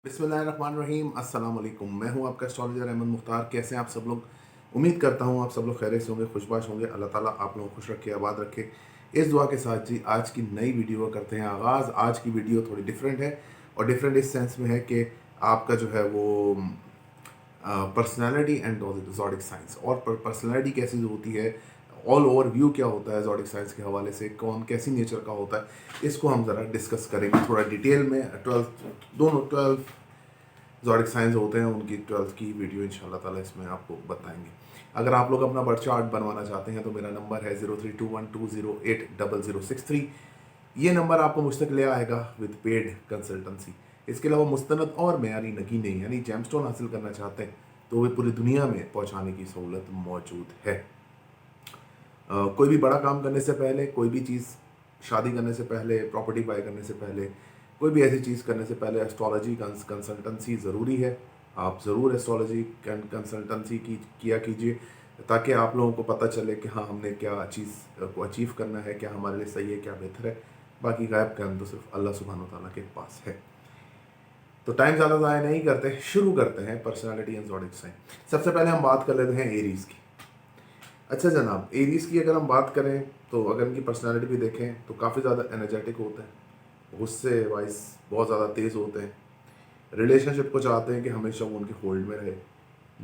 बिस्मिल्लाहिर्रहमानिर्रहीम अस्सलाम वालेकुम। मैं हूं आपका एस्ट्रोलॉजर अहमद मुख्तार। कैसे हैं आप सब लोग? उम्मीद करता हूं आप सब लोग खैरियत से होंगे, खुशबाश होंगे। अल्लाह ताला आप लोगों को खुश रखे, आबाद रखे। इस दुआ के साथ जी आज की नई वीडियो करते हैं आगाज़। आज की वीडियो थोड़ी डिफरेंट है, और डिफरेंट इस सेंस में है कि आपका जो है वो पर्सनैलिटी एंड ज़ोडिक साइंस, और पर्सनैलिटी कैसी होती है, ऑल ओवर व्यू क्या होता है ज़ोडिक साइंस के हवाले से, कौन कैसी नेचर का होता है, इसको हम ज़रा डिस्कस करेंगे थोड़ा डिटेल में। 12 ज़ोडिक साइंस होते हैं, उनकी 12th की वीडियो इंशाल्लाह ताला इसमें आपको बताएंगे। अगर आप लोग अपना बर्थ चार्ट बनवाना चाहते हैं तो मेरा नंबर है 0321208063। ये नंबर आपको मुझ तक ले आएगा विद पेड कंसल्टेंसी। इसके अलावा मुस्तनद और मेयारी नगीने यानी जेमस्टोन हासिल करना चाहते हैं तो वे पूरी दुनिया में पहुंचाने की सहूलत मौजूद है। कोई भी बड़ा काम करने से पहले, कोई भी चीज़ शादी करने से पहले, प्रॉपर्टी बाय करने से पहले, कोई भी ऐसी चीज़ करने से पहले एस्ट्रोलॉजी कंसल्टेंसी ज़रूरी है। आप ज़रूर एस्ट्रोलॉजी कंसल्टेंसी किया कीजिए, ताकि आप लोगों को पता चले कि हाँ हमने क्या चीज़ को अचीव करना है, क्या हमारे लिए सही है, क्या बेहतर है। बाकी गायब का तो सिर्फ अल्लाह सुब्हानो तआला के पास है। तो टाइम ज़्यादा ज़ाया नहीं करते, शुरू करते हैं पर्सनैलिटी एंड ज़ोडिक साइन। सबसे पहले हम बात कर लेते हैं एरीज़ की। अच्छा जनाब, एरीज़ की अगर हम बात करें तो अगर इनकी पर्सनैलिटी भी देखें तो काफ़ी ज़्यादा एनर्जेटिक होते हैं, गुस्से वाइज बहुत ज़्यादा तेज़ होते हैं, रिलेशनशिप को चाहते हैं कि हमेशा वो उनके होल्ड में रहे।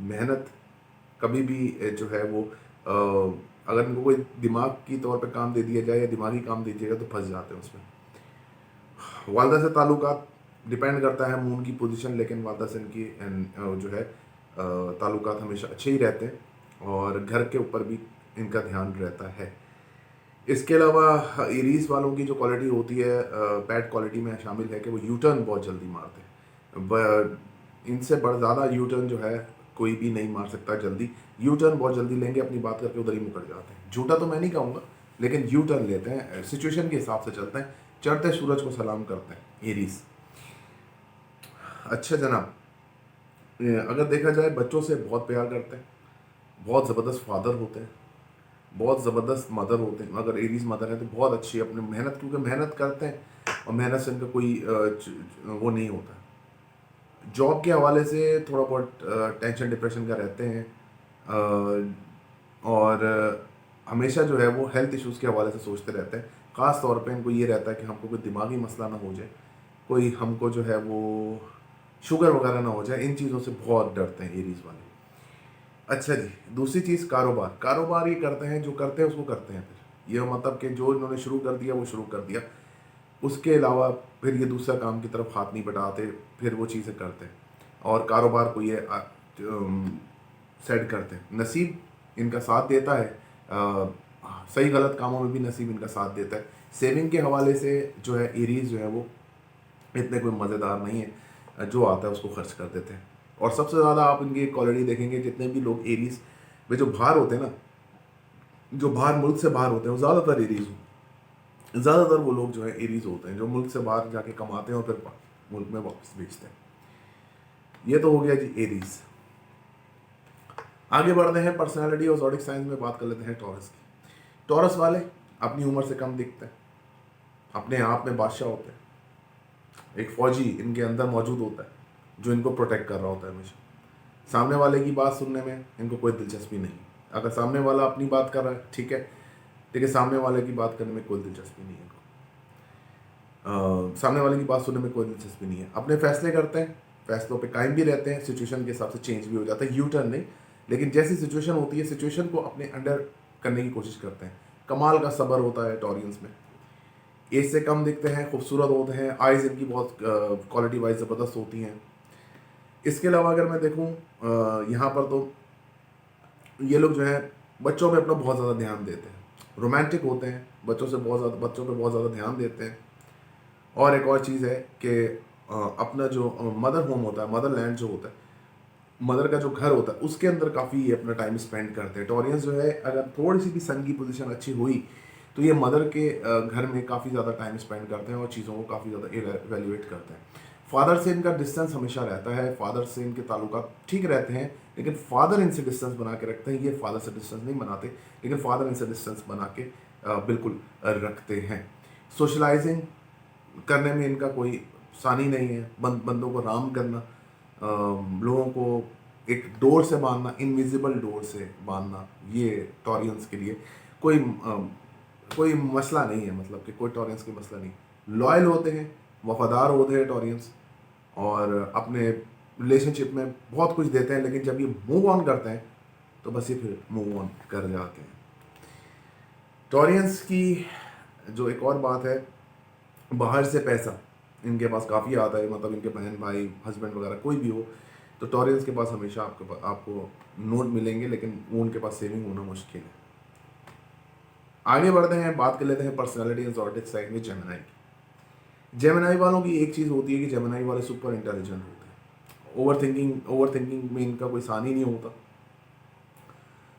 मेहनत कभी भी जो है वो अगर इनको कोई दिमाग की तौर पे काम दे दिया जाए या दिमागी काम दे दिया जाए तो फंस जाते हैं उसमें। वालदा से ताल्लुकात डिपेंड करता है मून की पोजीशन, लेकिन वालदा से इनकी जो है ताल्लुकात हमेशा अच्छे ही रहते हैं, और घर के ऊपर भी इनका ध्यान रहता है। इसके अलावा एरीज वालों की जो क्वालिटी होती है बैड क्वालिटी में शामिल है कि वो यू टर्न बहुत जल्दी मारते हैं। इनसे बड़ा ज़्यादा यू टर्न जो है कोई भी नहीं मार सकता जल्दी। यू टर्न बहुत जल्दी लेंगे, अपनी बात करके उधर ही मुकर जाते हैं। झूठा तो मैं नहीं कहूँगा, लेकिन यू टर्न लेते हैं, सिचुएशन के हिसाब से चलते हैं, चढ़ते सूरज को सलाम करते हैं एरीज। अच्छा जनाब, अगर देखा जाए बच्चों से बहुत प्यार करते हैं, बहुत ज़बरदस्त फादर होते हैं, बहुत ज़बरदस्त मदर होते हैं। अगर एरीज मदर है तो बहुत अच्छी अपनी मेहनत, क्योंकि मेहनत करते हैं और मेहनत से इनका कोई वो नहीं होता। जॉब के हवाले से थोड़ा बहुत टेंशन डिप्रेशन का रहते हैं, और हमेशा जो है वो हेल्थ इश्यूज़ के हवाले से सोचते रहते हैं। ख़ास तौर पे इनको ये रहता है कि हमको कोई दिमागी मसला ना हो जाए, कोई हमको जो है वो शुगर वगैरह ना हो जाए। इन चीज़ों से बहुत डरते हैं एरीज वाले। अच्छा जी, दूसरी चीज़ कारोबार। कारोबार ये करते हैं, जो करते हैं उसको करते हैं। फिर ये मतलब कि जो इन्होंने शुरू कर दिया वो शुरू कर दिया, उसके अलावा फिर ये दूसरा काम की तरफ हाथ नहीं बढ़ाते, फिर वो चीज़ें करते हैं और कारोबार को ये सेट करते हैं। नसीब इनका साथ देता है, सही गलत कामों में भी नसीब इनका साथ देता है। सेविंग के हवाले से जो है एरीज जो है वो इतने कोई मज़ेदार नहीं है, जो आता है उसको खर्च कर देते हैं। और सबसे ज़्यादा आप इनकी क्वालिटी देखेंगे, जितने भी लोग एरीज में जो बाहर होते हैं ना, जो बाहर मुल्क से बाहर होते हैं, वो ज़्यादातर एरीज ज़्यादातर वो लोग जो है एरीज होते हैं जो मुल्क से बाहर जाके कमाते हैं और फिर मुल्क में वापस बेचते हैं। ये तो हो गया जी एरीज। आगे बढ़ते हैं पर्सनालिटी और ज़ोडिक साइंस में बात कर लेते हैं टॉरस की। टॉरस वाले अपनी उम्र से कम दिखते हैं, अपने आप में बादशाह होते हैं। एक फौजी इनके अंदर मौजूद होता है जो इनको प्रोटेक्ट कर रहा होता है हमेशा। सामने वाले की बात सुनने में इनको कोई दिलचस्पी नहीं। अगर सामने वाला अपनी बात कर रहा है ठीक है, लेकिन सामने वाले की बात करने में कोई दिलचस्पी नहीं है इनको। सामने वाले की बात सुनने में कोई दिलचस्पी नहीं है। अपने फैसले करते हैं, फैसलों पे कायम भी रहते हैं, सिचुएशन के हिसाब से चेंज भी हो जाता है, यू टर्न नहीं, लेकिन जैसी सिचुएशन होती है सिचुएशन को अपने अंडर करने की कोशिश करते हैं। कमाल का सब्र होता है टॉरियंस में। एज से कम दिखते हैं, खूबसूरत होते हैं, आइज़ इनकी बहुत क्वालिटी वाइज ज़बरदस्त होती हैं। इसके अलावा अगर मैं देखूँ यहाँ पर तो ये लोग जो है बच्चों में अपना बहुत ज़्यादा ध्यान देते हैं, रोमांटिक होते हैं, बच्चों पे बहुत ज़्यादा ध्यान देते हैं। और एक और चीज़ है कि अपना जो मदर होम होता है, मदर लैंड जो होता है, मदर का जो घर होता है उसके अंदर काफ़ी अपना टाइम स्पेंड करते हैं। टॉरियंस जो है अगर थोड़ी सी भी सन की पोजीशन अच्छी हुई तो ये मदर के घर में काफ़ी ज़्यादा टाइम स्पेंड करते हैं और चीज़ों को काफ़ी ज़्यादा इवेल्युएट करते हैं। फादर से इनका डिस्टेंस हमेशा रहता है, फादर से इनके ताल्लुकात ठीक रहते हैं, लेकिन फादर इनसे डिस्टेंस बना के रखते हैं। ये फादर से डिस्टेंस नहीं बनाते, लेकिन फादर इनसे डिस्टेंस बना के बिल्कुल रखते हैं। सोशलाइजिंग करने में इनका कोई आसानी नहीं है। बंदों को राम करना, लोगों को एक डोर से बांधना, इनविजिबल डोर से बांधना, ये टॉरियंस के लिए कोई कोई मसला नहीं है। मतलब कि कोई टॉरियंस की मसला नहीं। लॉयल होते हैं, वफादार होते हैं टॉरियंस, और अपने रिलेशनशिप में बहुत कुछ देते हैं, लेकिन जब ये मूव ऑन करते हैं तो बस ये फिर मूव ऑन कर जाते हैं। टॉरियंस की जो एक और बात है, बाहर से पैसा इनके पास काफ़ी आता है। मतलब इनके बहन भाई, हस्बैंड वगैरह कोई भी हो, तो टॉरियंस के पास हमेशा आपको नोट मिलेंगे, लेकिन वो उनके पास सेविंग होना मुश्किल है। आगे बढ़ते हैं, बात कर लेते हैं पर्सनालिटी एंड ज़ोडिएक साइन में जेमिनी की। जेमिनी वालों की एक चीज़ होती है कि जेमिनी वाले सुपर इंटेलिजेंट होते हैं। ओवर थिंकिंग में इनका कोई सानी नहीं होता।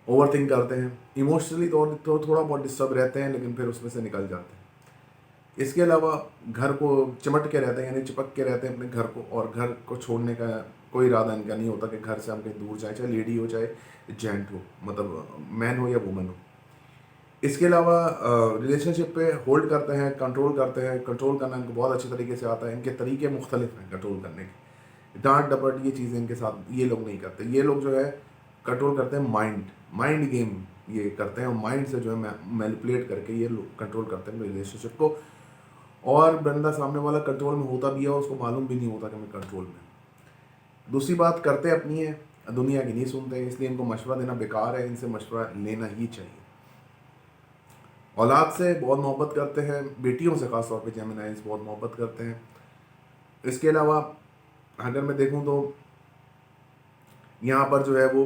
ओवर थिंक करते हैं, इमोशनली तो थोड़ा बहुत डिस्टर्ब रहते हैं, लेकिन फिर उसमें से निकल जाते हैं। इसके अलावा घर को चिमट के रहते हैं, यानी चिपक के रहते हैं अपने घर को, और घर को छोड़ने का कोई इरादा इनका नहीं होता कि घर से हम कहीं दूर जाएं, चाहे लेडी हो चाहे जेंट हो, मतलब मैन हो या वुमन हो। इसके अलावा रिलेशनशिप पे होल्ड करते हैं, कंट्रोल करते हैं। कंट्रोल करना इनको बहुत अच्छे तरीके से आता है। इनके तरीके मुख्तलिफ हैं कंट्रोल करने के। डांट डपट ये चीज़ें इनके साथ ये लोग नहीं करते। ये लोग जो है कंट्रोल करते हैं माइंड गेम ये करते हैं, और माइंड से जो है मैनिपुलेट करके ये लोग कंट्रोल करते हैं रिलेशनशिप को। और बंदा सामने वाला कंट्रोल में होता भी है, उसको मालूम भी नहीं होता कि मैं कंट्रोल में हूँ। दूसरी बात, करते अपनी है, दुनिया की नहीं सुनते, इसलिए इनको मशवरा देना बेकार है। इनसे मशवरा लेना ही चाहिए। औलाद से बहुत मोहब्बत करते हैं, बेटियों से ख़ास तौर पे जेमिनाइज बहुत मोहब्बत करते हैं। इसके अलावा अगर मैं देखूं तो यहाँ पर जो है वो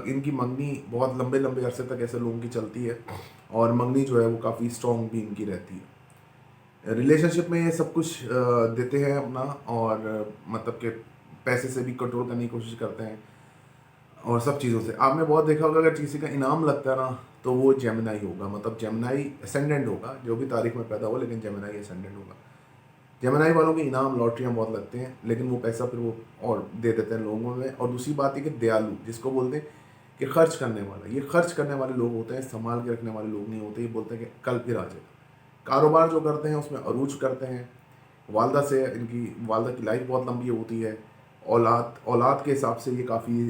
इनकी मंगनी बहुत लंबे लंबे अरसे तक ऐसे लोगों की चलती है, और मंगनी जो है वो काफ़ी स्ट्रॉन्ग भी इनकी रहती है। रिलेशनशिप में ये सब कुछ देते हैं अपना, और मतलब कि पैसे से भी कंट्रोल करने की कोशिश करते हैं, और सब चीज़ों से। आपने बहुत देखा होगा, अगर किसी का इनाम लगता है ना, तो वो जेमिनाई होगा, मतलब जेमिनाई असेंडेंट होगा, जो भी तारीख में पैदा हो, लेकिन जेमिनाई असेंडेंट होगा। जेमिनाई वालों के इनाम लॉटरियाँ बहुत लगते हैं, लेकिन वो पैसा फिर वो और दे देते हैं लोगों में। और दूसरी बात है कि दयालु, जिसको बोलते हैं कि खर्च करने वाला, ये खर्च करने वाले लोग होते हैं, संभाल के रखने वाले लोग नहीं होते। ये बोलते हैं कि कल फिर आ जाएगा। कारोबार जो करते हैं उसमें अरूज करते हैं। वालदा से इनकी वालदा की लाइफ बहुत लंबी होती है। औलाद के हिसाब से ये काफ़ी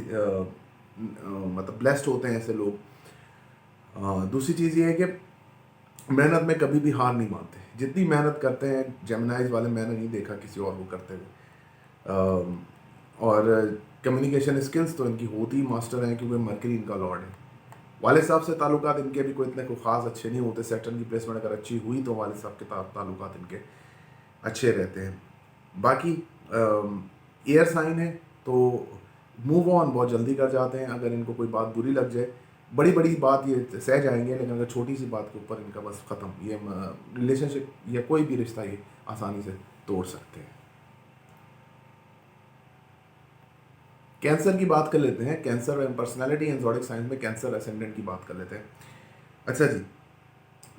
मतलब ब्लेस्ड होते हैं ऐसे लोग। दूसरी चीज़ ये है कि मेहनत में कभी भी हार नहीं मानते। जितनी मेहनत करते हैं जेमिनाइज वाले, मैंने नहीं देखा किसी और को करते हुए। और कम्युनिकेशन स्किल्स तो इनकी होती ही मास्टर हैं, क्योंकि मरकरी इनका लॉर्ड है। वालिद साहब से ताल्लुकात इनके भी कोई इतने को ख़ास अच्छे नहीं होते। सैटर्न की प्लेसमेंट अगर अच्छी हुई तो वालिद साहब के ताल्लुकात इनके अच्छे रहते हैं। बाकी एयर साइन है तो मूव ऑन बहुत जल्दी कर जाते हैं। अगर इनको कोई बात बुरी लग जाए, बड़ी बड़ी बात ये सह जाएंगे, लेकिन अगर छोटी सी बात के ऊपर इनका बस ख़त्म, ये रिलेशनशिप या कोई भी रिश्ता ये आसानी से तोड़ सकते हैं। कैंसर की बात कर लेते हैं। Cancer and personality and zodiac science में कैंसर असेंडेंट की बात कर लेते हैं। अच्छा जी,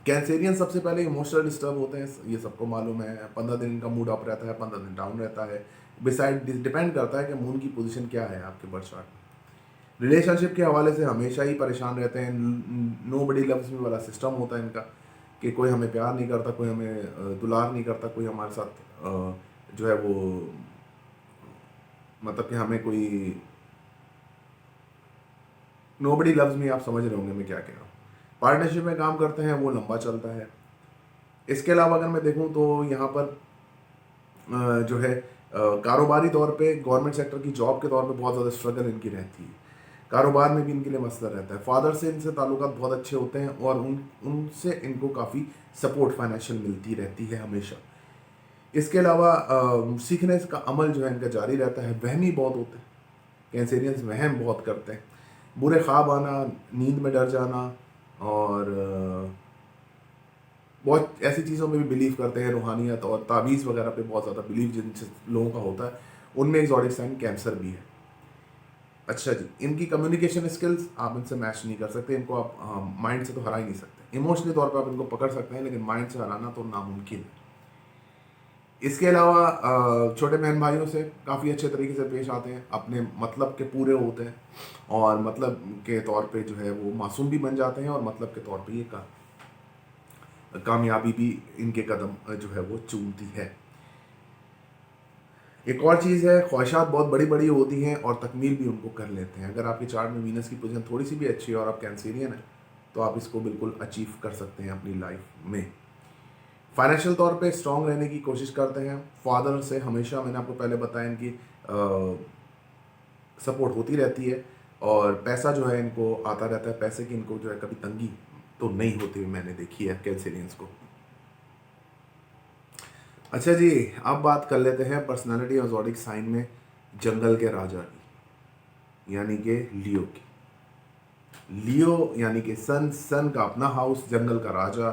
कैंसेरियन सबसे पहले इमोशनल डिस्टर्ब होते हैं, ये सबको मालूम है। 15 दिन इनका मूड अप रहता है, 15 दिन डाउन रहता है। डिपेंड करता है कि मून की पोजीशन क्या है आपके बर्थ चार्ट में। रिलेशनशिप के हवाले से हमेशा ही परेशान रहते हैं। नो बडी लव्स मी वाला सिस्टम होता है इनका, कि कोई हमें प्यार नहीं करता, कोई हमें दुलार नहीं करता, कोई हमारे साथ जो है वो मतलब कि हमें कोई नो बडी लव्स मी, आप समझ रहे होंगे मैं क्या कह रहा हूँ। पार्टनरशिप में काम करते हैं वो लंबा चलता है। इसके अलावा अगर मैं देखूं तो यहाँ पर जो है कारोबारी तौर पे गवर्नमेंट सेक्टर की जॉब के तौर पे बहुत ज़्यादा स्ट्रगल इनकी रहती है। कारोबार में भी इनके लिए मसला रहता है। फादर से इनसे ताल्लुकात बहुत अच्छे होते हैं, और उनसे इनको काफ़ी सपोर्ट फाइनेंशियल मिलती रहती है हमेशा। इसके अलावा सीखने का अमल जो है इनका जारी रहता है। वहमी बहुत होते हैं, कैंसेरियंस वहम बहुत करते हैं। बुरे ख्वाब आना, नींद में डर जाना, और बहुत ऐसी चीज़ों में भी बिलीव करते हैं। रूहानियत और तावीज़ वगैरह पे बहुत ज़्यादा बिलीव जिन लोगों का होता है, उनमें एक ज़ोडिएक साइन कैंसर भी है। अच्छा जी, इनकी कम्युनिकेशन स्किल्स आप इनसे मैच नहीं कर सकते। इनको आप माइंड से तो हरा ही नहीं सकते। इमोशनली तौर पर आप इनको पकड़ सकते हैं, लेकिन माइंड से हराना तो नामुमकिन है। इसके अलावा छोटे बहन भाइयों से काफ़ी अच्छे तरीके से पेश आते हैं, अपने मतलब के पूरे होते हैं, और मतलब के तौर पे जो है वो मासूम भी बन जाते हैं, और मतलब के तौर पे ये कर कामयाबी भी इनके कदम जो है वो चूमती है। एक और चीज़ है, ख्वाहिशात बहुत बड़ी बड़ी होती हैं और तकमील भी उनको कर लेते हैं। अगर आपके चार्ट में वीनस की पोजीशन थोड़ी सी भी अच्छी है और आप कैंसेरियन है तो आप इसको बिल्कुल अचीव कर सकते हैं अपनी लाइफ में। फाइनेंशियल तौर पे स्ट्रांग रहने की कोशिश करते हैं। फादर से हमेशा, मैंने आपको पहले बताया, इनकी सपोर्ट होती रहती है और पैसा जो है इनको आता रहता है। पैसे की इनको जो है कभी तंगी तो नहीं होती, मैंने देखी है कैंसेरियंस को। अच्छा जी, अब बात कर लेते हैं पर्सनालिटी और ज़ोडिक साइन में जंगल के राजा की, यानी कि लियो की। लियो यानी कि सन का अपना हाउस, जंगल का राजा,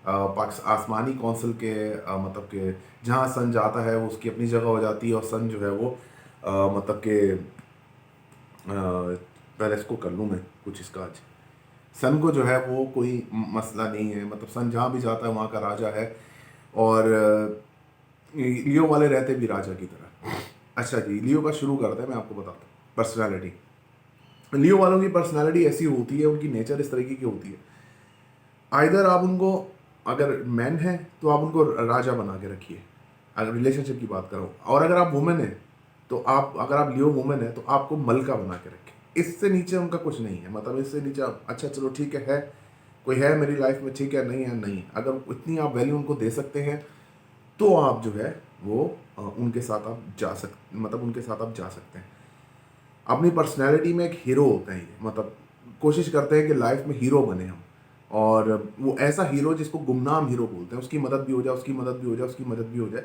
आसमानी कौंसिल के मतलब के जहाँ सन जाता है वो उसकी अपनी जगह हो जाती है और सन जो है वो मतलब के पहले इसको कर लूँ मैं कुछ इसका आज। सन को जो है वो कोई मसला नहीं है, मतलब सन जहाँ भी जाता है वहाँ का राजा है और लियो वाले रहते भी राजा की तरह। अच्छा जी, लियो का शुरू करते हैं, मैं आपको बताता हूँ पर्सनालिटी। लियो वालों की पर्सनालिटी ऐसी होती है, उनकी नेचर इस तरीके की होती है, आइदर आप उनको, अगर मैन है तो आप उनको राजा बना के रखिए, अगर रिलेशनशिप की बात करो, और अगर आप वुमेन है तो आप, अगर आप लियो वुमेन है तो आपको मलका बना के रखें। इससे नीचे उनका कुछ नहीं है, मतलब इससे नीचे अच्छा चलो ठीक है कोई है मेरी लाइफ में, ठीक है, नहीं है नहीं, अगर इतनी आप वैल्यू उनको दे सकते हैं तो आप जो है वो उनके साथ आप जा सकते, मतलब उनके साथ आप जा सकते हैं। अपनी पर्सनैलिटी में एक हीरो होते हैं ये, मतलब कोशिश करते हैं कि लाइफ में हीरो बने हम, और वो ऐसा हीरो जिसको गुमनाम हीरो बोलते हैं, उसकी मदद भी हो जाए, उसकी मदद भी हो जाए, उसकी मदद भी हो जाए,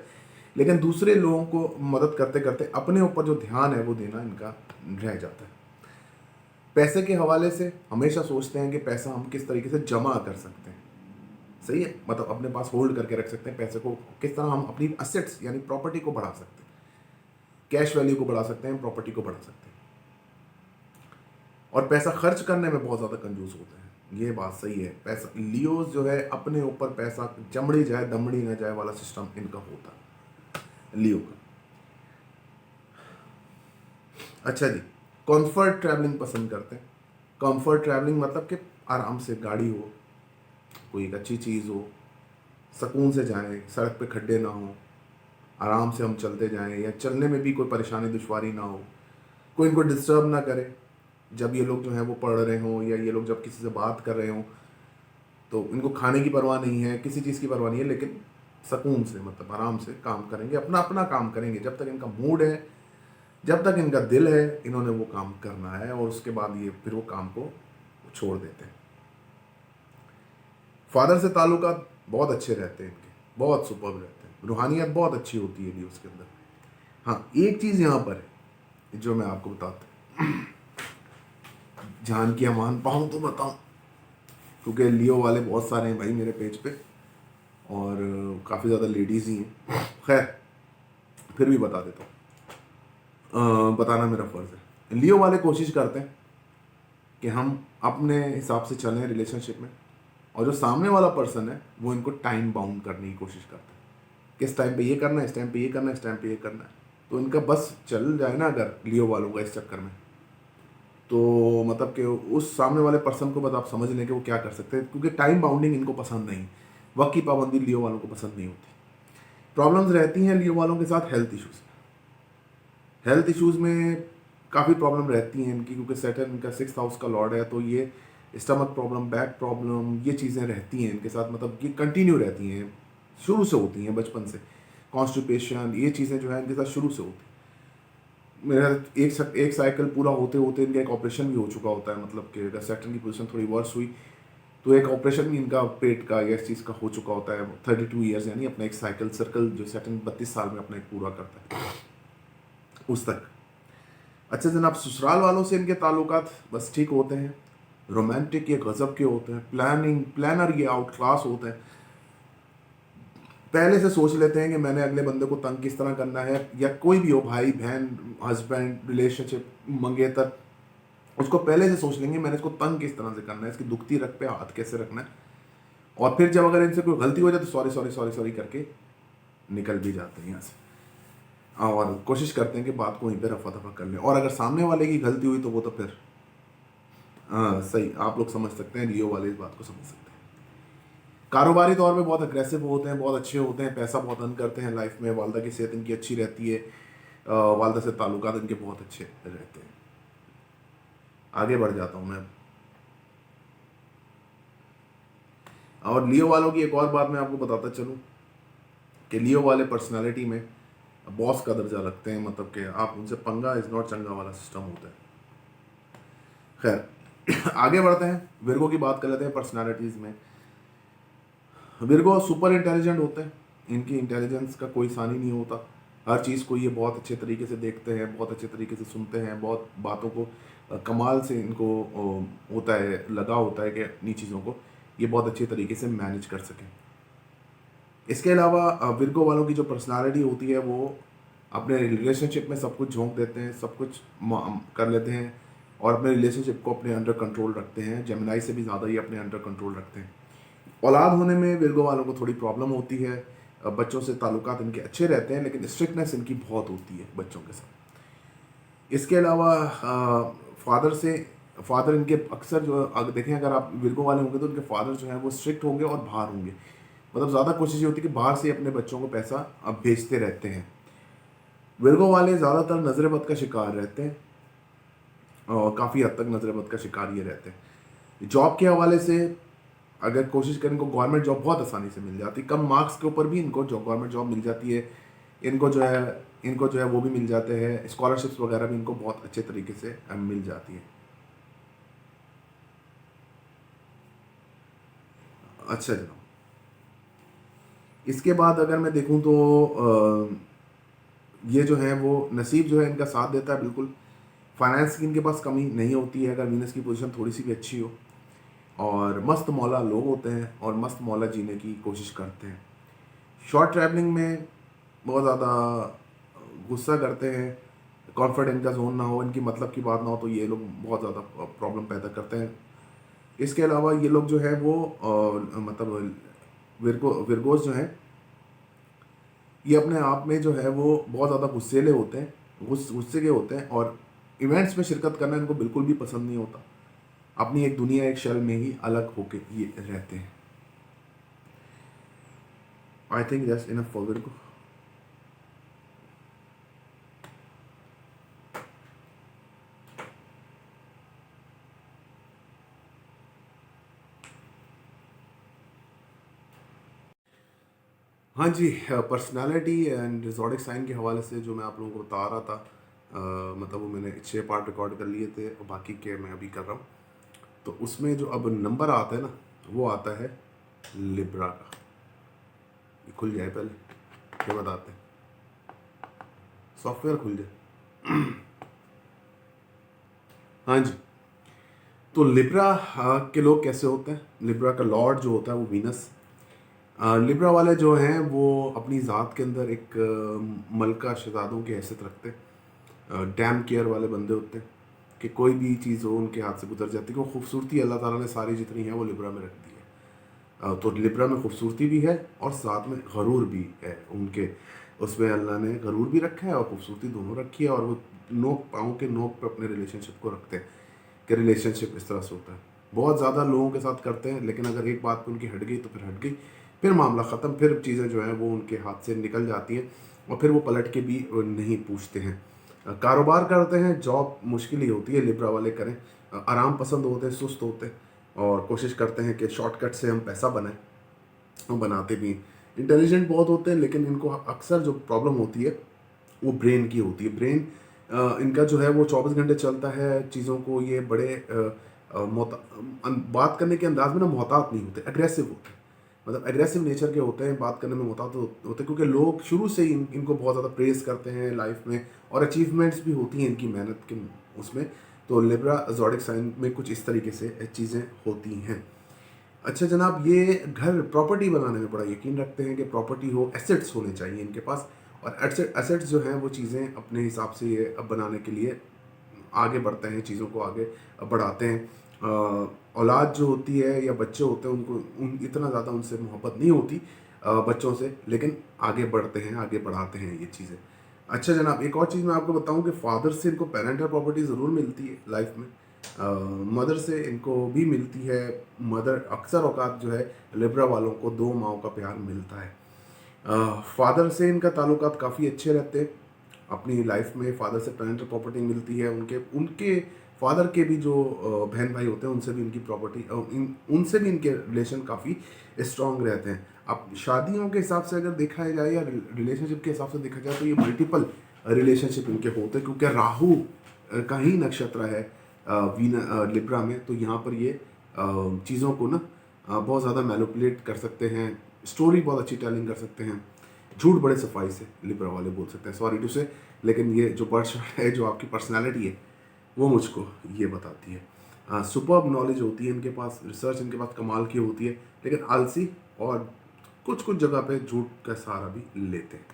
लेकिन दूसरे लोगों को मदद करते करते अपने ऊपर जो ध्यान है वो देना इनका रह जाता है। पैसे के हवाले से हमेशा सोचते हैं कि पैसा हम किस तरीके से जमा कर सकते हैं, सही है, मतलब अपने पास होल्ड करके रख सकते हैं पैसे को, किस तरह हम अपनी असेट्स यानी प्रॉपर्टी को बढ़ा सकते हैं, कैश वैल्यू को बढ़ा सकते हैं, प्रॉपर्टी को बढ़ा सकते हैं। और पैसा खर्च करने में बहुत ज़्यादा कंजूस होते हैं, ये बात सही है। पैसा लियोज जो है अपने ऊपर पैसा चमड़ी जाए दमड़ी ना जाए वाला सिस्टम इनका होता है लियो का। अच्छा जी, कंफर्ट ट्रैवलिंग पसंद करते हैं। कंफर्ट ट्रैवलिंग मतलब कि आराम से गाड़ी हो, कोई एक अच्छी चीज़ हो, सुकून से जाएं, सड़क पे खड्डे ना हो, आराम से हम चलते जाएं, या चलने में भी कोई परेशानी दुश्वारी ना हो, कोई इनको डिस्टर्ब ना करे जब ये लोग जो हैं वो पढ़ रहे हों, या ये लोग जब किसी से बात कर रहे हों। तो इनको खाने की परवाह नहीं है, किसी चीज़ की परवाह नहीं है, लेकिन सुकून से, मतलब आराम से काम करेंगे, अपना अपना काम करेंगे, जब तक इनका मूड है, जब तक इनका दिल है, इन्होंने वो काम करना है, और उसके बाद ये फिर वो काम को छोड़ देते हैं। फादर से ताल्लुकात बहुत अच्छे रहते हैं इनके, बहुत सुपर्ब रहते हैं, रूहानियत बहुत अच्छी होती है भी उसके अंदर। हाँ, एक चीज़ यहाँ पर है जो मैं आपको बताता हूँ, जान की अमान पाऊँ तो बताऊँ, क्योंकि लियो वाले बहुत सारे हैं भाई मेरे पेज पे, और काफ़ी ज़्यादा लेडीज़ ही हैं, खैर फिर भी बता देता हूँ, बताना मेरा फ़र्ज़ है। लियो वाले कोशिश करते हैं कि हम अपने हिसाब से चलें रिलेशनशिप में, और जो सामने वाला पर्सन है वो इनको टाइम बाउंड करने की कोशिश करता है, किस टाइम पे ये करना है, इस टाइम पे ये करना है, इस टाइम पे ये करना है। तो इनका बस चल जाए ना अगर लियो वालों का इस चक्कर में, तो मतलब कि उस सामने वाले पर्सन को बस आप समझ लें कि वो क्या कर सकते हैं, क्योंकि टाइम बाउंडिंग इनको पसंद नहीं, वक्त की पाबंदी लियो वालों को पसंद नहीं होती। प्रॉब्लम्स रहती हैं लियो वालों के साथ हेल्थ इश्यूज़, हेल्थ इश्यूज़ में काफ़ी प्रॉब्लम रहती हैं इनकी, क्योंकि सैटर्न इनका 6th हाउस का लॉर्ड है, तो ये स्टमक प्रॉब्लम, बैक प्रॉब्लम, ये चीज़ें रहती हैं इनके साथ, मतलब ये कंटिन्यू रहती हैं, शुरू से होती हैं बचपन से। कॉन्स्टिपेशन, ये चीज़ें जो है इनके साथ शुरू से होती हैं। मेरा एक साइकिल पूरा होते होते इनका एक ऑपरेशन भी हो चुका होता है, मतलब कि अगर सैटर्न की पोजीशन थोड़ी वर्स हुई तो एक ऑपरेशन भी इनका पेट का या इस चीज़ का हो चुका होता है। 32 ईयर्स यानी अपना एक साइकिल सर्कल जो सैटर्न 32 साल में अपना एक पूरा करता है उस तक। अच्छा जनाब, ससुराल वालों से इनके ताल्लुकात बस ठीक होते हैं, रोमांटिक ये गज़ब के होते हैं, प्लानर ये आउट क्लास होते हैं, पहले से सोच लेते हैं कि मैंने अगले बंदे को तंग किस तरह करना है, या कोई भी हो, भाई बहन, हस्बैंड, रिलेशनशिप, मंगेतर, उसको पहले से सोच लेंगे मैंने इसको तंग किस तरह से करना है, इसकी दुखती रख पे हाथ कैसे रखना है, और फिर जब अगर इनसे कोई गलती हो जाए तो सॉरी सॉरी सॉरी सॉरी करके निकल भी जाते हैं यहाँ से, और कोशिश करते हैं कि बात को वहीं पर रफा दफा कर लें। और अगर सामने वाले की गलती हुई तो वो तो फिर हाँ सही, आप लोग समझ सकते हैं, लियो वाले इस बात को समझ सकते हैं। कारोबारी तौर पे बहुत अग्रेसिव होते हैं, बहुत अच्छे होते हैं, पैसा बहुत अर्न करते हैं लाइफ में, वालदा की सेहत इनकी अच्छी रहती है, वालदा से ताल्लुकात इनके बहुत अच्छे रहते हैं। आगे बढ़ जाता हूँ मैं। और लियो वालों की एक और बात मैं आपको बताता चलूँ कि लियो वाले पर्सनालिटी में बॉस का दर्जा रखते हैं, मतलब कि आप उनसे पंगा इज नॉट चंगा वाला सिस्टम होता है। खैर आगे बढ़ते हैं, विर्गो की बात कर लेते हैं पर्सनालिटीज़ में। विर्गो सुपर इंटेलिजेंट होते हैं, इनकी इंटेलिजेंस का कोई सानी नहीं होता। हर चीज़ को ये बहुत अच्छे तरीके से देखते हैं, बहुत अच्छे तरीके से सुनते हैं, बहुत बातों को कमाल से इनको होता है, लगा होता है कि अपनी चीज़ों को ये बहुत अच्छे तरीके से मैनेज कर सकें। इसके अलावा विर्गो वालों की जो पर्सनालिटी होती है वो अपने रिलेशनशिप में सब कुछ झोंक देते हैं, सब कुछ कर लेते हैं और अपने रिलेशनशिप को अपने अंडर कंट्रोल रखते हैं। जेमिनाई से भी ज़्यादा ही अपने अंडर कंट्रोल रखते हैं। औलाद होने में विर्गो वालों को थोड़ी प्रॉब्लम होती है, बच्चों से ताल्लुकात इनके अच्छे रहते हैं, लेकिन स्ट्रिक्टनेस इनकी बहुत होती है बच्चों के साथ। इसके अलावा फादर इनके अक्सर जो देखें, अगर आप विर्गो वाले होंगे तो उनके फादर जो हैं वो स्ट्रिक्ट होंगे और बाहर होंगे, मतलब ज़्यादा कोशिश ये होती है कि बाहर से अपने बच्चों को पैसा अब भेजते रहते हैं। विर्गो वाले ज़्यादातर नज़र बद का शिकार रहते हैं और काफ़ी हद तक नज़र बद का शिकार ये रहते हैं। जॉब के हवाले से अगर कोशिश करें, इनको गवर्नमेंट जॉब बहुत आसानी से मिल जाती है, कम मार्क्स के ऊपर भी इनको गवर्नमेंट जॉब मिल जाती है। इनको जो है वो भी मिल जाते हैं, स्कॉलरशिप्स वगैरह भी इनको बहुत अच्छे तरीके से मिल जाती है। अच्छा जनाब, इसके बाद अगर मैं देखूं तो ये जो है वो नसीब जो है इनका साथ देता है बिल्कुल। फाइनेंस की इनके पास कमी नहीं होती है अगर वीनस की पोजीशन थोड़ी सी भी अच्छी हो, और मस्त मौला लोग होते हैं और मस्त मौला जीने की कोशिश करते हैं। शॉर्ट ट्रैवलिंग में बहुत ज़्यादा गुस्सा करते हैं, कॉन्फिडेंट का जोन ना हो, इनकी मतलब की बात ना हो तो ये लोग बहुत ज़्यादा प्रॉब्लम पैदा करते हैं। इसके अलावा ये लोग जो है वो मतलब विरगोस जो हैं ये अपने आप में जो है वो बहुत ज़्यादा गुस्सेले होते हैं, गुस्से के होते हैं, और इवेंट्स में शिरकत करना इनको बिल्कुल भी पसंद नहीं होता। अपनी एक दुनिया, एक शैल में ही अलग होके ये रहते हैं। I think that's enough for Virgo. हाँ जी, पर्सनालिटी एंड ज़ोडिक साइन के हवाले से जो मैं आप लोगों को बता रहा था, मतलब वो मैंने 6 पार्ट रिकॉर्ड कर लिए थे और बाकी के मैं अभी कर रहा हूँ। तो उसमें जो अब नंबर आता है ना, वो आता है लिब्रा का। ये खुल जाए पहले, क्या बताते हैं, सॉफ्टवेयर खुल जाए। हाँ जी, तो लिब्रा के लोग कैसे होते हैं, लिब्रा का लॉर्ड जो होता है वो वीनस। लिब्रा वाले जो हैं वो अपनी ज़ात के अंदर एक मलका शहजादों की हैसियत रखते हैं, डैम केयर वाले बंदे होते हैं कि कोई भी चीज़ हो उनके हाथ से गुजर जाती है। वो खूबसूरती अल्लाह ताला ने सारी जितनी है वो लिब्रा में रख दी है। तो लिब्रा में खूबसूरती भी है और साथ में गरूर भी है उनके, उसमें अल्लाह ने गरूर भी रखा है और खूबसूरती दोनों रखी है। और वो नोक पाँव के नोक पर अपने रिलेशनशिप को रखते हैं कि रिलेशनशिप इस तरह से होता है। बहुत ज़्यादा लोगों के साथ करते हैं, लेकिन अगर एक बात पे उनकी हट गई तो फिर हट गई, फिर मामला ख़त्म, फिर चीज़ें जो हैं वो उनके हाथ से निकल जाती हैं और फिर वो पलट के भी नहीं पूछते हैं। कारोबार करते हैं, जॉब मुश्किल ही होती है, लिब्रा वाले करें। आराम पसंद होते हैं, सुस्त होते हैं और कोशिश करते हैं कि शॉर्टकट से हम पैसा बनाएं, वो बनाते भी हैं। इंटेलिजेंट बहुत होते हैं, लेकिन इनको अक्सर जो प्रॉब्लम होती है वो ब्रेन की होती है। ब्रेन इनका जो है वो 24 घंटे चलता है चीज़ों को, ये बड़े बात करने के अंदाज में ना मोहतात नहीं होते, एग्रेसिव होते हैं, मतलब एग्रेसिव नेचर के होते हैं, बात करने में मोहतात होते हैं, क्योंकि लोग शुरू से ही इनको बहुत ज़्यादा प्रेस करते हैं लाइफ में, और अचीवमेंट्स भी होती हैं इनकी मेहनत के उसमें। तो लिब्रा ज़ोडिक साइन में कुछ इस तरीके से चीज़ें होती हैं। अच्छा जनाब, ये घर प्रॉपर्टी बनाने में बड़ा यकीन रखते हैं कि प्रॉपर्टी हो, एसेट्स होने चाहिए इनके पास, और एसेट्स जो हैं वो चीज़ें अपने हिसाब से ये अब बनाने के लिए आगे बढ़ते हैं, चीज़ों को आगे बढ़ाते हैं। औलाद जो होती है या बच्चे होते हैं उनको इतना ज़्यादा उनसे मोहब्बत नहीं होती बच्चों से, लेकिन आगे बढ़ते हैं, आगे बढ़ाते हैं ये चीज़ें। अच्छा जनाब, एक और चीज़ मैं आपको बताऊं कि फादर से इनको पेरेंटल प्रॉपर्टी ज़रूर मिलती है लाइफ में, मदर से इनको भी मिलती है। मदर अक्सर औकात जो है लिब्रा वालों को दो माओं का प्यार मिलता है। फादर से इनका ताल्लुकात काफ़ी अच्छे रहते हैं। अपनी लाइफ में फादर से पेरेंटल प्रॉपर्टी मिलती है। उनके उनके फादर के भी जो बहन भाई होते हैं उनसे भी इनकी प्रॉपर्टी उनसे भी इनके रिलेशन काफ़ी स्ट्रांग रहते हैं। अब शादियों के हिसाब से अगर देखा जाए या रिलेशनशिप के हिसाब से देखा जाए तो ये मल्टीपल रिलेशनशिप इनके होते हैं, क्योंकि राहु का ही नक्षत्र है लिब्रा में। तो यहाँ पर ये चीज़ों को ना बहुत ज़्यादा मैनिपुलेट कर सकते हैं, स्टोरी बहुत अच्छी टेलिंग कर सकते हैं, झूठ बड़े सफाई से लिब्रा वाले बोल सकते हैं, सॉरी टू से। लेकिन ये जो बर्ड चार्ट है, जो आपकी पर्सनालिटी है, वो मुझको ये बताती है। सुपर्ब नॉलेज होती है इनके पास, रिसर्च इनके पास कमाल की होती है, लेकिन आलसी और कुछ कुछ जगह पे झूठ का सहारा भी लेते हैं।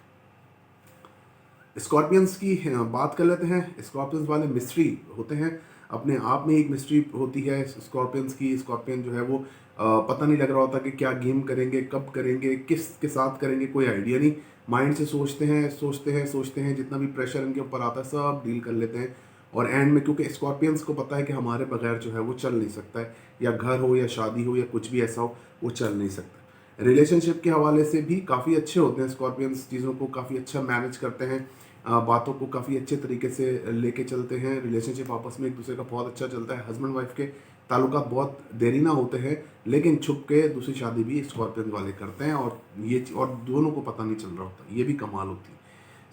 स्कॉर्पियंस की बात कर लेते हैं। स्कॉर्पियंस वाले मिस्ट्री होते हैं, अपने आप में एक मिस्ट्री होती है स्कॉर्पियंस की। स्कॉर्पियन जो है वो पता नहीं लग रहा होता कि क्या गेम करेंगे, कब करेंगे, किस के साथ करेंगे, कोई आइडिया नहीं। माइंड से सोचते हैं सोचते हैं सोचते हैं, जितना भी प्रेशर इनके ऊपर आता है सब डील कर लेते हैं। और एंड में, क्योंकि स्कॉर्पियंस को पता है कि हमारे बगैर जो है वो चल नहीं सकता है, या घर हो या शादी हो या कुछ भी ऐसा हो, वो चल नहीं सकता। रिलेशनशिप के हवाले से भी काफ़ी अच्छे होते हैं स्कॉर्पियंस, चीज़ों को काफ़ी अच्छा मैनेज करते हैं, बातों को काफ़ी अच्छे तरीके से लेके चलते हैं। रिलेशनशिप आपस में एक दूसरे का बहुत अच्छा चलता है। हस्बैंड वाइफ के ताल्लुकात बहुत देरीना होते हैं, लेकिन छुप के दूसरी शादी भी स्कॉर्पियन वाले करते हैं, और दोनों को पता नहीं चल रहा होता। ये भी कमाल होती है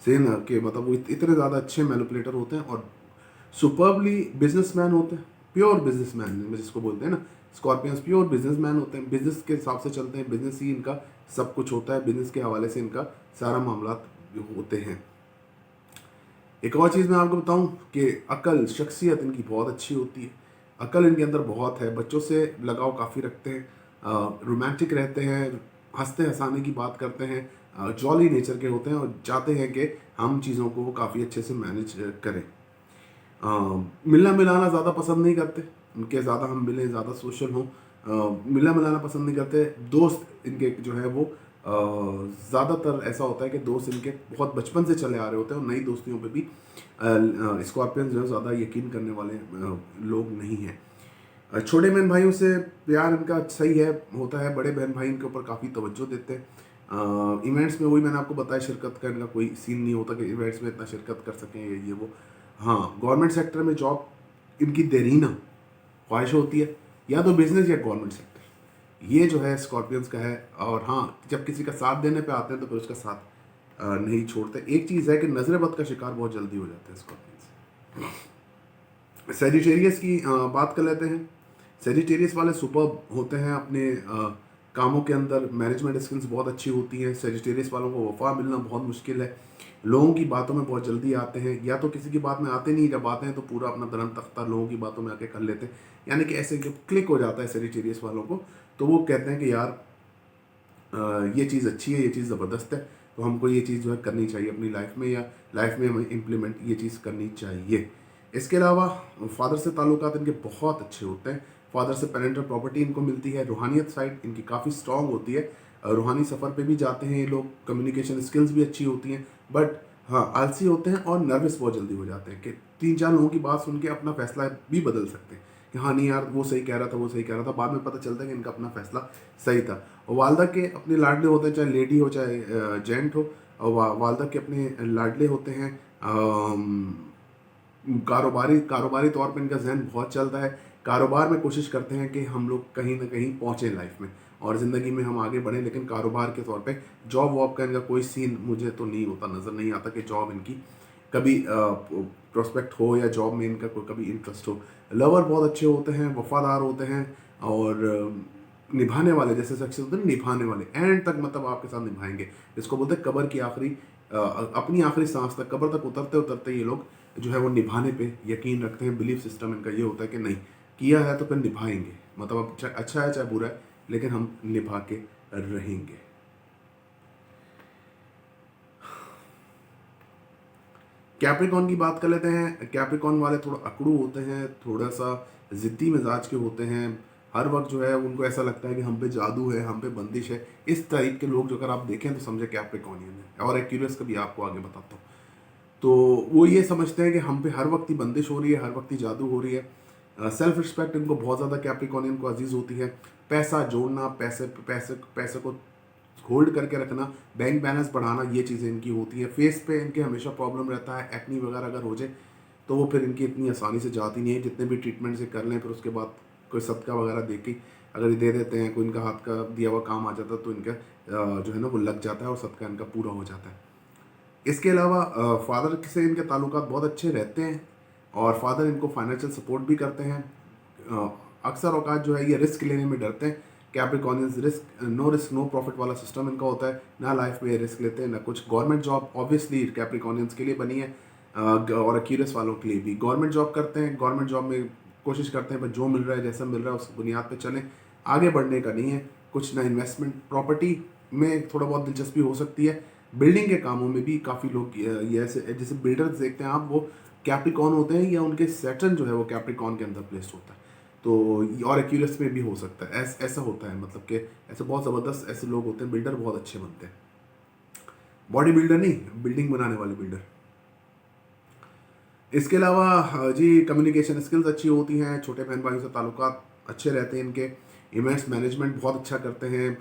सेम कि मतलब वो इतने ज़्यादा अच्छे मैनिपुलेटर होते हैं और सुपर्बली बिजनेसमैन होते हैं। प्योर बिजनेसमैन जिसको बोलते हैं ना, स्कॉर्पियंस प्योर बिजनेसमैन होते हैं। बिजनेस के हिसाब से चलते हैं, बिजनेस ही इनका सब कुछ होता है, बिजनेस के हवाले से इनका सारा मामला होते हैं। एक और चीज़ मैं आपको बताऊं कि अकल, शख्सियत इनकी बहुत अच्छी होती है। अकल इनके अंदर बहुत है, बच्चों से लगाव काफ़ी रखते हैं, रोमांटिक रहते हैं, हंसते हंसाने की बात करते हैं, जॉली नेचर के होते हैं और चाहते हैं कि हम चीज़ों को काफ़ी अच्छे से मैनेज करें। मिलना मिलाना ज़्यादा पसंद नहीं करते, उनके ज़्यादा हम मिलें, ज़्यादा सोशल हों, मिलना मिलाना पसंद नहीं करते। दोस्त इनके जो है वो ज़्यादातर ऐसा होता है कि दोस्त इनके बहुत बचपन से चले आ रहे होते हैं, और नई दोस्तियों पे भी स्कॉर्पियन जो है ज़्यादा यकीन करने वाले लोग नहीं हैं। छोटे बहन भाइयों से प्यार इनका सही है होता है, बड़े बहन भाई इनके ऊपर काफ़ी तवज्जो देते हैं। इवेंट्स में वही मैंने आपको बताया, शिरकत का इनका कोई सीन नहीं होता कि इवेंट्स में इतना शिरकत कर सकें ये वो। हाँ, गवर्नमेंट सेक्टर में जॉब इनकी देरीना ख्वाहिश होती है, या तो बिजनेस या गवर्नमेंट सेक्टर, ये जो है स्कॉर्पियंस का है। और हाँ, जब किसी का साथ देने पे आते हैं तो फिर उसका साथ नहीं छोड़ते। एक चीज़ है कि नजर बद का शिकार बहुत जल्दी हो जाते हैं स्कॉर्पियंस। सेजिटेरियस की बात कर लेते हैं। सेजिटेरियस वाले सुपर्ब होते हैं अपने कामों के अंदर, मैनेजमेंट स्किल्स बहुत अच्छी होती हैं। सेजिटेरियस वालों को वफा मिलना बहुत मुश्किल है, लोगों की बातों में बहुत जल्दी आते हैं, या तो किसी की बात में आते नहीं, जब आते हैं तो पूरा अपना दरन तख्ता लोगों की बातों में आके कर लेते हैं। यानी कि ऐसे जब क्लिक हो जाता है सेजिटेरियस वालों को, तो वो कहते हैं कि यार ये चीज़ अच्छी है, ये चीज़ ज़बरदस्त है, तो हमको ये चीज़ जो है करनी चाहिए अपनी लाइफ में, या लाइफ में हमें इम्प्लीमेंट ये चीज़ करनी चाहिए। इसके अलावा फादर से ताल्लुकात इनके बहुत अच्छे होते हैं। फादर से पेरेंटल प्रॉपर्टी इनको मिलती है। रूहानियत साइड इनकी काफ़ी स्ट्रांग होती है, रूहानी सफ़र पे भी जाते हैं ये लोग, कम्युनिकेशन स्किल्स भी अच्छी होती हैं। बट हाँ, आलसी होते हैं और नर्वस बहुत जल्दी हो जाते हैं कि 3-4 लोगों की बात सुन के अपना फैसला भी बदल सकते हैं कि हाँ नहीं यार, वो सही कह रहा था, वो सही कह रहा था। बाद में पता चलता है कि इनका अपना फैसला सही था। और वालदा के अपने लाडले होते हैं, चाहे लेडी हो चाहे जेंट हो, और वालदा के अपने लाडले होते हैं। कारोबारी तौर पे इनका जहन बहुत चलता है। कारोबार में कोशिश करते हैं कि हम लोग कहीं ना कहीं पहुँचें लाइफ में और ज़िंदगी में हम आगे बढ़ें, लेकिन कारोबार के तौर पे जॉब वॉब का इनका कोई सीन मुझे तो नहीं होता, नज़र नहीं आता कि जॉब इनकी कभी प्रोस्पेक्ट हो या जॉब में इनका कोई कभी इंटरेस्ट हो। लवर बहुत अच्छे होते हैं, वफादार होते हैं, और निभाने वाले, जैसे शख्स होते हैं निभाने वाले, एंड तक मतलब आपके साथ निभाएंगे। इसको बोलते हैं कब्र की आखिरी, अपनी आखिरी सांस तक, कब्र तक उतरते उतरते ये लोग जो है वो निभाने पे यकीन रखते हैं। बिलीफ सिस्टम इनका ये होता है कि नहीं, किया है तो फिर निभाएंगे, मतलब अब अच्छा है चाहे बुरा है, लेकिन हम निभा के रहेंगे। कैप्रिकॉन की बात कर लेते हैं। कैप्रिकॉन वाले थोड़ा अकड़ू होते हैं, थोड़ा सा ज़िद्दी मिजाज के होते हैं। हर वक्त जो है उनको ऐसा लगता है कि हम पे जादू है, हम पे बंदिश है। इस टाइप के लोग जो अगर आप देखें तो समझे कैप्रिकॉनियन है। और एक्यूरियस का भी आपको आगे बताता हूँ। तो वो ये समझते हैं कि हम पे हर वक्त ही बंदिश हो रही है, हर वक्त ही जादू हो रही है। सेल्फ रिस्पेक्ट इनको बहुत ज़्यादा कैप्रिकॉर्नियन को अजीज़ होती है। पैसा जोड़ना, पैसे पैसे पैसे को होल्ड करके रखना, बैंक बैलेंस बढ़ाना, ये चीज़ें इनकी होती हैं। फेस पे इनके हमेशा प्रॉब्लम रहता है, एक्नी वगैरह अगर हो जाए तो वो फिर इनकी इतनी आसानी से जाती नहीं है। जितने भी ट्रीटमेंट से कर लें फिर उसके बाद कोई सदका वगैरह दे के अगर ये दे देते हैं, कोई इनका हाथ का दिया हुआ काम आ जाता है तो इनका जो है ना वो लग जाता है और सदका इनका पूरा हो जाता है। इसके अलावा फादर से इनके ताल्लुकात बहुत अच्छे रहते हैं और फादर इनको फाइनेंशियल सपोर्ट भी करते हैं। अ, अक्सर औकात जो है ये रिस्क लेने में डरते हैं। कैप्रिकॉर्नियंस रिस्क नो प्रॉफिट वाला सिस्टम इनका होता है, ना लाइफ में रिस्क लेते हैं ना कुछ। गवर्नमेंट जॉब ऑब्वियसली कैप्रिकॉर्नियंस के लिए बनी है और एक्यूरियस वालों के लिए भी। गवर्नमेंट जॉब करते हैं, गवर्नमेंट जॉब में कोशिश करते हैं बस जो मिल रहा है जैसा मिल रहा है उस बुनियाद पे चलें, आगे बढ़ने का नहीं है कुछ ना। इन्वेस्टमेंट प्रॉपर्टी में थोड़ा बहुत दिलचस्पी हो सकती है, बिल्डिंग के कामों में भी काफ़ी लोग ये ऐसे जैसे बिल्डर्स देखते हैं आप, वो कैप्रिकॉर्न होते हैं या उनके सैटर्न जो है वो कैप्रिकॉर्न के अंदर प्लेस्ड होता है। तो और एक्यूरियस में भी हो सकता है, ऐसा होता है, मतलब कि ऐसे बहुत ज़बरदस्त ऐसे लोग होते हैं, बिल्डर बहुत अच्छे बनते हैं। बॉडी बिल्डर नहीं, बिल्डिंग बनाने वाले बिल्डर। इसके अलावा जी कम्युनिकेशन स्किल्स अच्छी होती हैं, छोटे बहन भाइयों से ताल्लुकात अच्छे रहते हैं इनके, इवेंट्स मैनेजमेंट बहुत अच्छा करते हैं।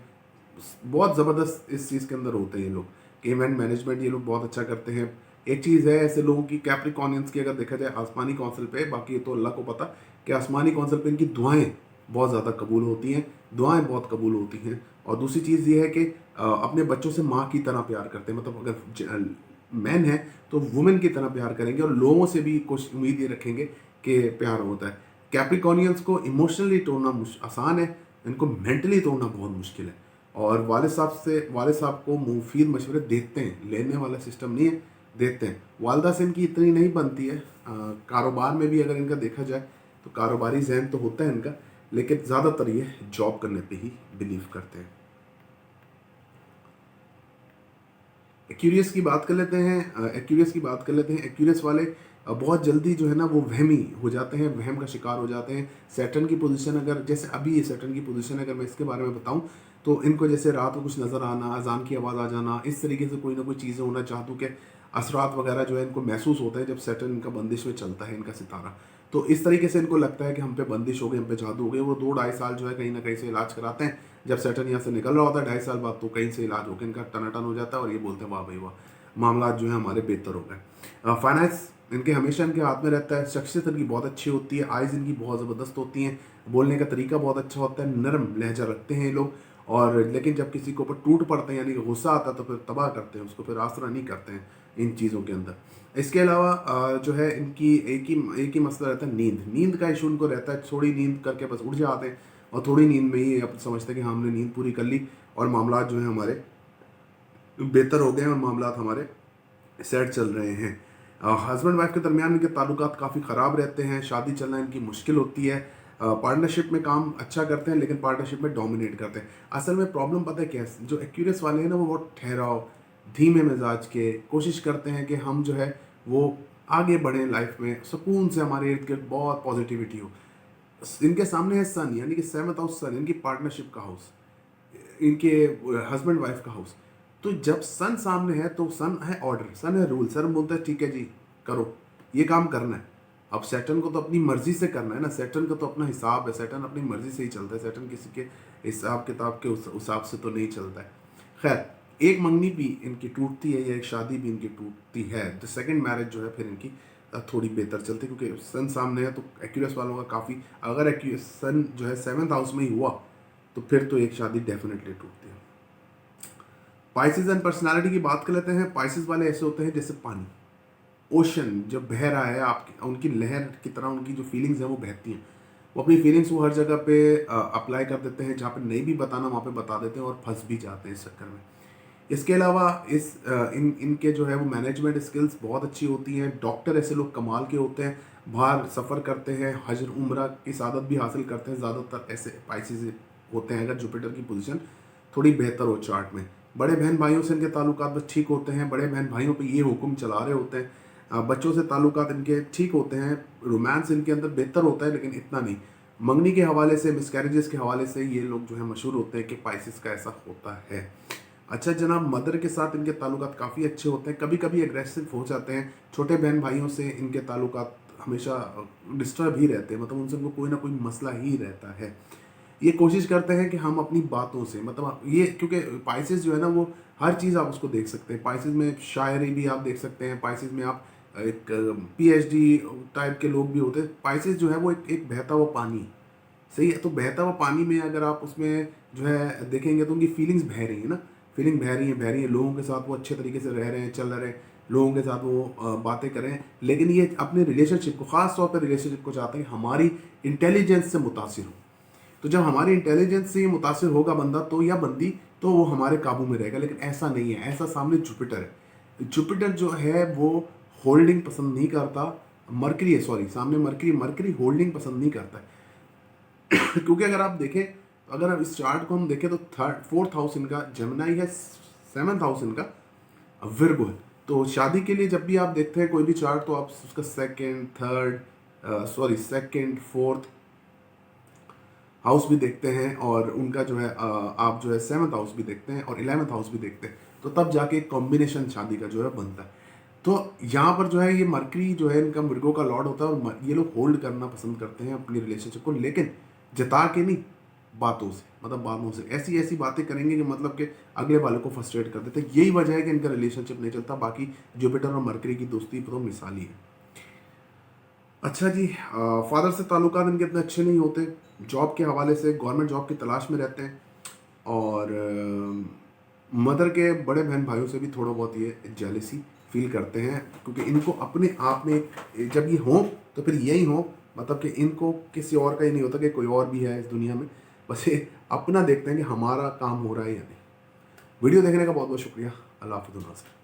बहुत ज़बरदस्त इस चीज़ के अंदर होते हैं ये लोग कि इवेंट मैनेजमेंट ये लोग बहुत अच्छा करते हैं। एक चीज़ है ऐसे लोगों की कैप्रिकॉर्नियंस की, अगर देखा जाए आसमानी कौंसिल पे, बाकी ये तो अल्लाह को पता कि आसमानी कौंसिल पे इनकी दुआएं बहुत ज़्यादा कबूल होती हैं, दुआएं बहुत कबूल होती हैं। और दूसरी चीज़ ये है कि अपने बच्चों से माँ की तरह प्यार करते हैं, मतलब अगर मैन है तो वुमेन की तरह प्यार करेंगे और लोगों से भी कुछ उम्मीद ये रखेंगे कि प्यार होता है। कैप्रिकॉर्नियंस को इमोशनली तोड़ना आसान है, इनको मेंटली तोड़ना बहुत मुश्किल है। और वालिद साहब को मुफीद मशवरे देते हैं, लेने वाला सिस्टम नहीं है, देते हैं। वालदा से इनकी इतनी नहीं बनती है। कारोबार में भी अगर इनका देखा जाए तो कारोबारी जहन तो होता है इनका, लेकिन ज़्यादातर ये जॉब करने पे ही बिलीव करते हैं। एक्यूरियस की बात कर लेते हैं। एक्यूरियस वाले बहुत जल्दी जो है ना वो वहमी हो जाते हैं, वहम का शिकार हो जाते हैं। सैटर्न की पोजीशन अगर जैसे अभी ये सैटर्न की पोजीशन अगर मैं इसके बारे में बताऊं तो इनको जैसे रात को कुछ नज़र आना, अजान की आवाज़ आ जाना, इस तरीके से कोई ना कोई चीज़ें होना, जादू के असरात वगैरह जो है इनको महसूस होता है जब सैटर्न इनका बंदिश में चलता है, इनका सितारा। तो इस तरीके से इनको लगता है कि हम पे बंदिश हो गई, हम पे जादू हो गई। वो 2-2.5 साल जो है कहीं ना कहीं से इलाज कराते हैं। जब सैटर्न यहाँ से निकल रहा होता है 2.5 साल बाद तो कहीं से इलाज होकर इनका टनाटन हो जाता है और ये बोलते हैं वाह भाई वाह, मामला जो है हमारे बेहतर हो गए। फाइनेंस इनके हमेशा इनके हाथ में रहता है। शख्सियत इनकी बहुत अच्छी होती है, आइज़ इनकी बहुत ज़बरदस्त होती हैं, बोलने का तरीका बहुत अच्छा होता है, नरम लहजा रखते हैं ये लोग। और लेकिन जब किसी के ऊपर टूट पड़ते हैं यानी कि गुस्सा आता है तो फिर तबाह करते हैं उसको, फिर आसरा नहीं करते हैं इन चीज़ों के अंदर। इसके अलावा जो है इनकी एक ही मसला रहता है, नींद का इशू इनको रहता है। थोड़ी नींद करके बस उठ जाते हैं और थोड़ी नींद में ही अब समझते हैं कि हमने नींद पूरी कर ली और मामला जो है हमारे बेहतर हो गए हैं और मामला हमारे सेट चल रहे हैं। हस्बैंड वाइफ के दरमियान इनके ताल्लुकात काफ़ी ख़राब रहते हैं, शादी चलना इनकी मुश्किल होती है। पार्टनरशिप में काम अच्छा करते हैं लेकिन पार्टनरशिप में डोमिनेट करते हैं। असल में प्रॉब्लम पता है क्या है, जो एक्यूरियस वाले हैं ना वो बहुत ठहराव, धीमे मिजाज के, कोशिश करते हैं कि हम जो है वो आगे बढ़ें लाइफ में, सुकून से, हमारे इर्द गिर्द बहुत पॉजिटिविटी हो। इनके सामने है सन, यानी कि सेवंथ हाउस सन, इनकी पार्टनरशिप का हाउस, इनके हस्बैंड वाइफ का हाउस। तो जब सन सामने है तो सन है ऑर्डर, सन है रूल, सर बोलता है ठीक है जी करो, ये काम करना है। अब सैटर्न को तो अपनी मर्जी से करना है ना, सैटर्न का तो अपना हिसाब है, सैटर्न अपनी मर्जी से ही चलता है, सैटर्न किसी के हिसाब किताब के उस हिसाब से तो नहीं चलता है। खैर, एक मंगनी भी इनकी टूटती है या एक शादी भी इनकी टूटती है, तो सेकंड मैरिज जो है फिर इनकी थोड़ी बेहतर चलती है क्योंकि सन सामने है। तो एक्यूरियस वालों का काफ़ी, अगर सन जो है 7th हाउस में ही हुआ तो फिर तो एक शादी डेफिनेटली टूटती है। पाइसेस एंड पर्सनालिटी की बात कर लेते हैं। पाइसेस वाले ऐसे होते हैं जैसे पानी, ओशन जब बह रहा है आपकी, उनकी लहर की तरह उनकी जो फीलिंग्स हैं वो बहती हैं। वो अपनी फीलिंग्स को हर जगह पे अप्लाई कर देते हैं, जहाँ पे नहीं भी बताना वहाँ पे बता देते हैं और फंस भी जाते हैं इस चक्कर में। इसके अलावा इनके जो है वो मैनेजमेंट स्किल्स बहुत अच्छी होती हैं। डॉक्टर ऐसे लोग कमाल के होते हैं, बाहर सफ़र करते हैं, हज उम्रा की सादत भी हासिल करते हैं। ज़्यादातर ऐसे पाइसेस होते हैं अगर जुपिटर की पोजीशन थोड़ी बेहतर हो चार्ट में। बड़े बहन भाइयों से इनके ताल्लुकात बस ठीक होते हैं, बड़े बहन भाइयों पे ये हुक्म चला रहे होते हैं। बच्चों से ताल्लुकात इनके ठीक होते हैं, रोमांस इनके अंदर बेहतर होता है लेकिन इतना नहीं। मंगनी के हवाले से, मिसकैरेजेस के हवाले से ये लोग जो है मशहूर होते हैं कि पाइसेस का ऐसा होता है। अच्छा जनाब, मदर के साथ इनके ताल्लुकात काफ़ी अच्छे होते हैं, कभी कभी एग्रेसिव हो जाते हैं। छोटे बहन भाइयों से इनके ताल्लुकात हमेशा डिस्टर्ब ही रहते हैं, मतलब उनसे उनको कोई ना कोई मसला ही रहता है। ये कोशिश करते हैं कि हम अपनी बातों से, मतलब ये क्योंकि पाइसेस जो है ना, वो हर चीज़ आप उसको देख सकते हैं। पाइसेस में शायरी भी आप देख सकते हैं, पाइसेस में आप एक पीएचडी टाइप के लोग भी होते हैं। पाइसेस जो है वो एक बहता हुआ पानी, सही है। तो बहता हुआ पानी में अगर आप उसमें जो है देखेंगे तो उनकी फीलिंग्स बह रही है ना, फीलिंग बह रही है, लोगों के साथ वो अच्छे तरीके से रह रहे हैं, चल रहे हैं, लोगों के साथ वो बातें कर रहे हैं, लेकिन ये अपने रिलेशनशिप को, ख़ास तौर पर रिलेशनशिप को चाहते हैं हमारी इंटेलिजेंस से मुतासिर हो। तो जब हमारे इंटेलिजेंस से मुतासिर होगा बंदा तो या बंदी, तो वो हमारे काबू में रहेगा। लेकिन ऐसा नहीं है, ऐसा सामने जुपिटर है। जुपिटर जो है वो होल्डिंग पसंद नहीं करता, मरकरी है, सॉरी, सामने मरकरी, मरकरी होल्डिंग पसंद नहीं करता है। क्योंकि अगर आप देखें, अगर आप इस चार्ट को हम देखें तो फोर्थ हाउस इनका जेमिनाई है, सेवन्थ हाउस इनका विर्गो है। तो शादी के लिए जब भी आप देखते हैं कोई भी चार्ट, तो आप उसका सेकंड फोर्थ हाउस भी देखते हैं, और उनका जो है आप जो है सेवन्थ हाउस भी देखते हैं और 11th हाउस भी देखते हैं, तो तब जाके एक कॉम्बिनेशन शादी का जो है बनता है। तो यहाँ पर जो है ये मरकरी जो है इनका मृगों का लॉर्ड होता है, और ये लोग होल्ड करना पसंद करते हैं अपनी रिलेशनशिप को, लेकिन जता के नहीं, बातों से, मतलब बातों से ऐसी ऐसी बातें करेंगे कि मतलब कि अगले वाले को फ्रस्ट्रेट कर देते हैं। यही वजह है कि इनका रिलेशनशिप नहीं चलता। बाकी जुपिटर और मरकरी की दोस्ती तो मिसाली है। अच्छा जी, फादर से ताल्लुकात इनके इतने अच्छे नहीं होते, जॉब के हवाले से गवर्नमेंट जॉब की तलाश में रहते हैं, और मदर के बड़े बहन भाइयों से भी थोड़ा बहुत ये जेलसी फील करते हैं, क्योंकि इनको अपने आप में जब ये हों तो फिर यही हों, मतलब कि इनको किसी और का ही नहीं होता कि कोई और भी है इस दुनिया में, बस ये अपना देखते हैं कि हमारा काम हो रहा है या नहीं। वीडियो देखने का बहुत बहुत शुक्रिया। अल्लाह हाफ़िज़।